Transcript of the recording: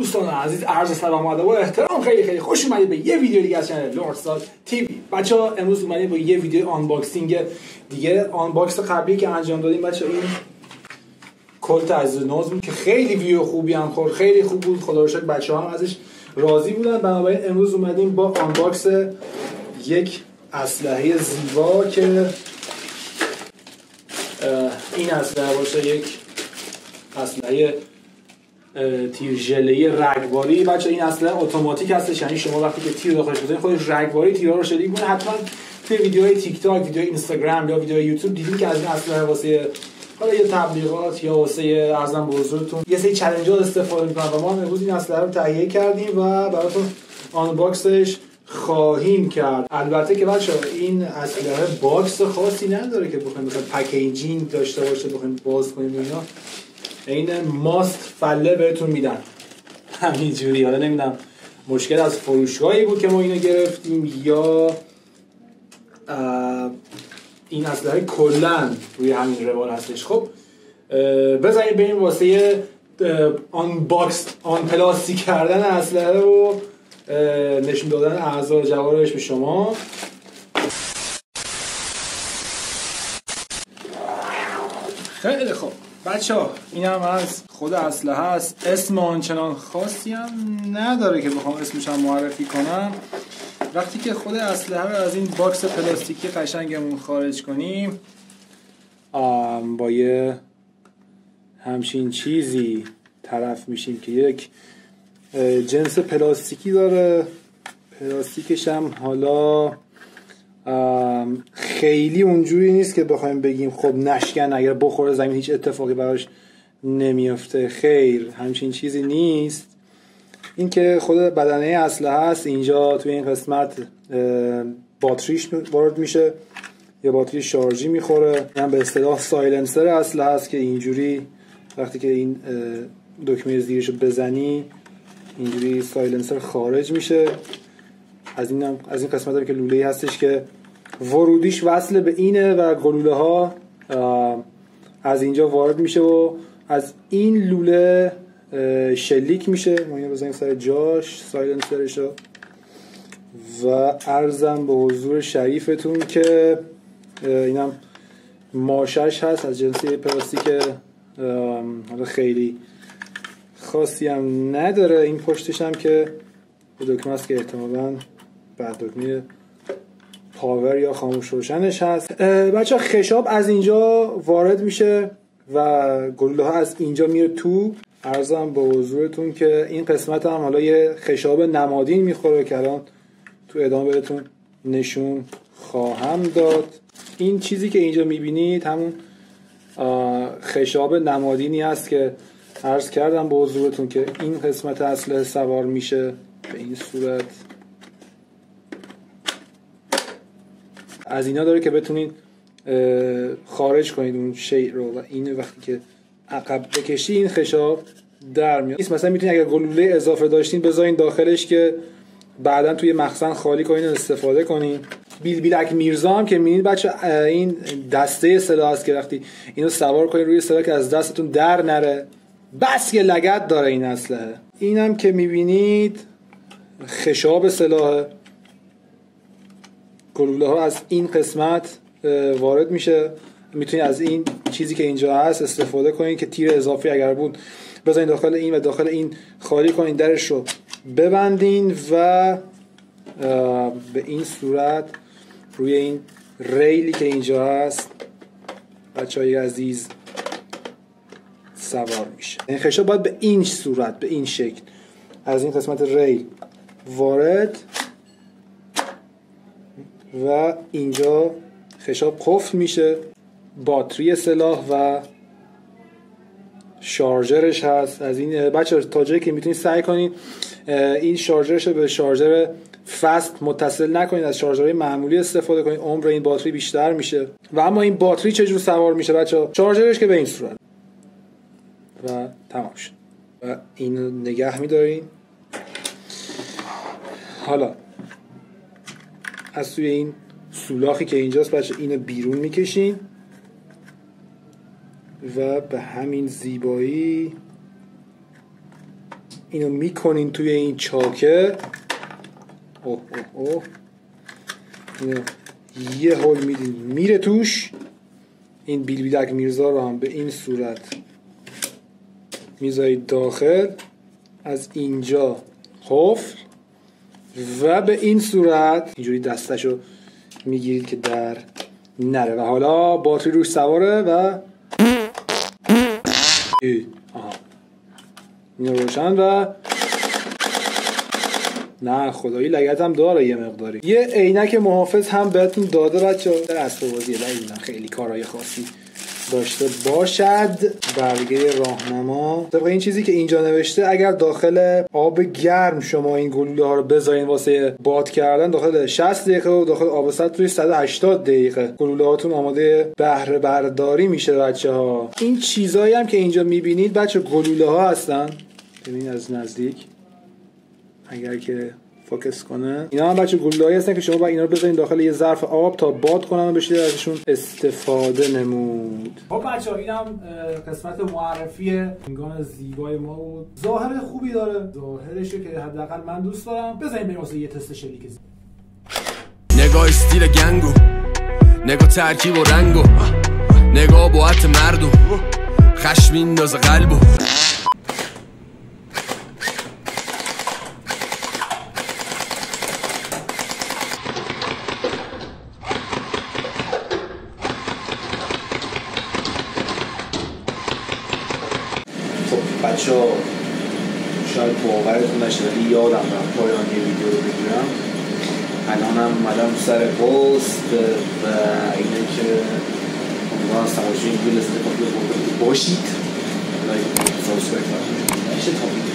دوستان عزیز عرض سلام و ادب و احترام، خیلی خوش اومدید به یه ویدیو دیگه از چنل لردستار تیوی. بچه‌ها امروز اومدیم با یه ویدیو آنباکسینگ دیگه. آنباکس قبلی که انجام دادیم بچه‌ها این کلت عزیز نوز بود که خیلی ویدیو خوبی هم خورد، خیلی خوب بود، خدا رو شکر بچه‌ها هم ازش راضی بودن. بنابراین امروز اومدیم با آنباکس یک اسلحه زیبا که این اسلحه باشه، یک اسلحه تیر ژله‌ای رگباری. بچه این اسلحه اتوماتیک هستش، یعنی شما وقتی که تیر داخلش بزنید خودش رگباری تیرها رو شلیک می‌کنه. حتما توی ویدیوهای تیک تاک، ویدیوهای اینستاگرام یا ویدیوهای یوتیوب دیدین که از این اسلحه واسه حالا یه تبلیغات یا واسه ارزم به حضورتون یه سری چالنج‌ها استفاده می‌کنن و ما امروز این اسلحه رو تهیه کردیم و براتون آنباکسش خواهیم کرد. البته که بچه‌ها این اسلحه باکس خاصی نداره که بخوایم مثلا پکیجینگ داشته باشه بخوایم باز کنیم اینا. این ماست فله بهتون میدن همینجوری. حالا نمیدونم مشکل از فروشگاهی بود که ما اینو گرفتیم یا این اسلحه کلا روی همین روال هستش. خب بذارید بریم واسه آن پلاستیک کردن اسلحه و نشون دادن اعضا جوارحش به شما. خیلی خوب بچه‌ها، این هم از خود اسلحه است. اسم آنچنان خاصی هم نداره که بخوام اسمش هم معرفی کنم. وقتی که خود اسلحه رو از این باکس پلاستیکی قشنگمون خارج کنیم با یه همچین چیزی طرف میشیم که یک جنس پلاستیکی داره. پلاستیکش هم حالا خیلی اونجوری نیست که بخوایم بگیم خب نشکن اگر بخوره زمین هیچ اتفاقی براش نمیفته. خیر، همچین چیزی نیست. این که خود بدنه اسلحه هست، اینجا توی این قسمت باتریش وارد میشه، یه باتری شارژی میخوره. این به اصطلاح سایلنسر اسلحه هست که اینجوری وقتی که این دکمه زیرشو بزنی اینجوری سایلنسر خارج میشه. از این قسمت هم که لوله‌ای هستش که ورودیش وصل به اینه و گلوله ها از اینجا وارد میشه و از این لوله شلیک میشه. ما اینو بزنیم سر جاش سایلنسرشو و عرضم به حضور شریفتون که اینم ماشش هست از جنسی پلاستیک خیلی خاصی هم نداره. این پشتش هم که دکمه است که احتمالاً بعد دکمه پاور یا خاموش روشنش هست. بچه خشاب از اینجا وارد میشه و گلوله ها از اینجا میره تو. عرضم به حضورتون که این قسمت هم حالا یه خشاب نمادین میخوره که الان تو ادامه بهتون نشون خواهم داد. این چیزی که اینجا میبینید همون خشاب نمادینی هست که عرض کردم به حضورتون که این قسمت اسلحه سوار میشه به این صورت. از اینا داره که بتونین خارج کنید اون شیء رو و این وقتی که عقب بکشی این خشاب در میاد. مثلا میتونید اگر گلوله اضافه داشتین بذارین داخلش که بعداً توی مخزن خالی کنین و استفاده کنین. بیلک میرزا هم که میبینید بچه این دسته سلاح است که وقتی اینو سوار کنین روی سلاح که از دستتون در نره. بس که لگد داره این اسلحه. اینم که میبینید خشاب سلاح، گلوله ها از این قسمت وارد میشه. میتونید از این چیزی که اینجا هست استفاده کنید که تیر اضافی اگر بود بزنید داخل این و داخل این خالی کنید، درش رو ببندین و به این صورت روی این ریلی که اینجا هست بچه‌های عزیز سوار میشه. این خشاب باید به این صورت، به این شکل از این قسمت ریل وارد و اینجا خشاب قفل میشه. باتری سلاح و شارژرش هست. از این بچه تا جایی که میتونید سعی کنید این شارژرش رو به شارژر فست متصل نکنید، از شارژرهای معمولی استفاده کنید، عمر این باتری بیشتر میشه. و اما این باتری چجور سوار میشه بچه؟ شارژرش که به این صورت و تمام شد و اینو نگه میدارین. حالا از توی این سولاخی که اینجاست بچه اینو بیرون میکشین و به همین زیبایی اینو میکنین توی این چاکه. اوه اوه اوه. اینو یه هول میدین میره توش. این بیلبیدک میرزا رو هم به این صورت میذارید داخل، از اینجا قفل و به این صورت اینجوری دستشو میگیرید که در نره. و حالا باتری روش سواره و اینو روشن و نه خدایی لگت هم داره یه مقداری. یه عینک محافظ هم بهتون داده بچه‌ها. در اسباب بازی نمیدونم خیلی کارهای خاصی داشته باشد. برگه راهنما طبق این چیزی که اینجا نوشته اگر داخل آب گرم شما این گلوله ها رو بذارین واسه باد کردن داخل 60 دقیقه و داخل آب سرد توی 180 دقیقه گلوله هاتون آماده بهره برداری میشه بچه‌ها. این چیزایی هم که اینجا میبینید بچه گلوله ها هستن. ببینید از نزدیک اگر که فوکس کنه، اینا هم بچه گلوله‌ای هستن که شما باید اینا رو بذارین داخل یه ظرف آب تا باد کنن و بشه ازشون استفاده نمود. خب بچه‌ها اینم قسمت معرفی فینگان زیبای ما بود. ظاهر خوبی داره، ظاهرشه که حداقل من دوست دارم. بزنین بریم واسه یه تست شلیک. نگاه استیل گنگو، نگاه ترکیب و رنگو، نگاه باعت مردو، خشم میندازه قلبو. بچه‌ها شاید باورتون نشه ولی یادم رفت پایان یه ویدیو رو بگیرم. الانم اومدم سر پست و اینه که امیدوارم از تماشای این ویدیو لذت باشید. لایک کنید، سابسکرایب کنید. میشه تا ویدیو